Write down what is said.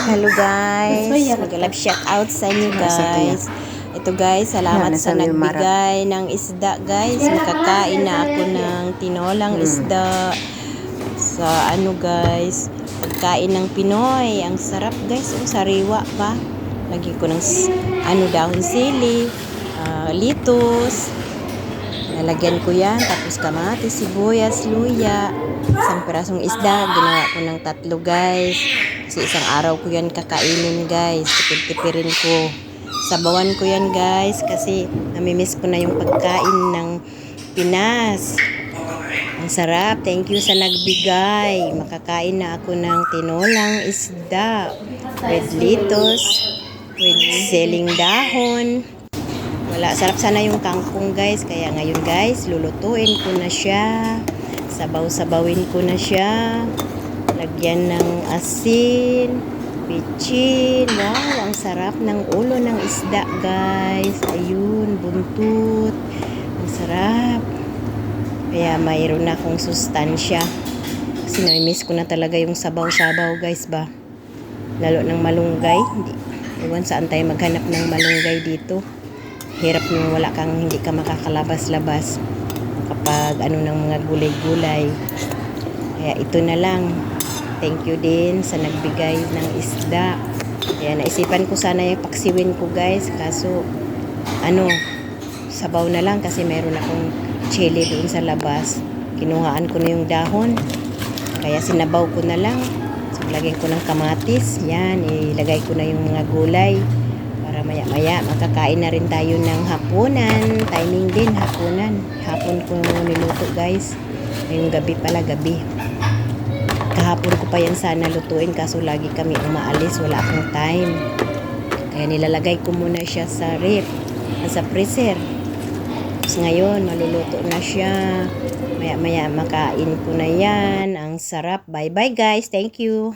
Hello guys, mag-love shout out sa inyo guys. Ito guys, salamat sa nagbigay ng isda guys. Makakain na ako ng tinolang isda sa guys, pagkain ng Pinoy. Ang sarap guys, sariwa pa. Lagi ko ng dahon sili, litos. Nalagyan ko yan, tapos kamatis, sibuyas, luya, isang pirasong isda. Ginawa ko ng 3 guys. Kasi isang araw ko yan kakainin guys. Tipid-tipirin ko. Sabawan ko yan guys. Kasi namimiss ko na yung pagkain ng Pinas. Ang sarap. Thank you sa nagbigay. Makakain na ako ng tinolang isda. With litos. With siling dahon. Wala. Sarap sana yung kangkong guys. Kaya ngayon guys, lulutuin ko na siya. Sabaw-sabawin ko na siya. Lagyan ng asin, bitchin. Wow, ang sarap ng ulo ng isda, guys. Ayun, buntot. Ang sarap. Kaya mayroon na akong sustansya. Kasi na-miss ko na talaga yung sabaw-sabaw, guys ba. Lalo ng malunggay. Iwan saan tayo maghanap ng malunggay dito. Hirap nung hindi ka makakalabas-labas kapag ng mga gulay-gulay. Kaya ito na lang. Thank you din sa nagbigay ng isda. Kaya naisipan ko sana yung paksiwin ko guys. Kaso, sabaw na lang kasi meron akong chili doon sa labas. Kinuhaan ko na yung dahon. Kaya sinabaw ko na lang. So, lagyan ko ng kamatis. Yan, ilagay ko na yung mga gulay. Para maya-maya, makakain na rin tayo ng hapunan. Timing din, hapunan. Hapon ko niluto guys. Ngayong gabi pala, gabi. Kahapon ko pa yan sana lutuin kaso lagi kami umaalis, wala akong time. Kaya nilalagay ko muna siya sa ref, sa freezer. Tapos ngayon, maluluto na siya. Maya-maya makain ko na yan. Ang sarap. Bye-bye guys. Thank you.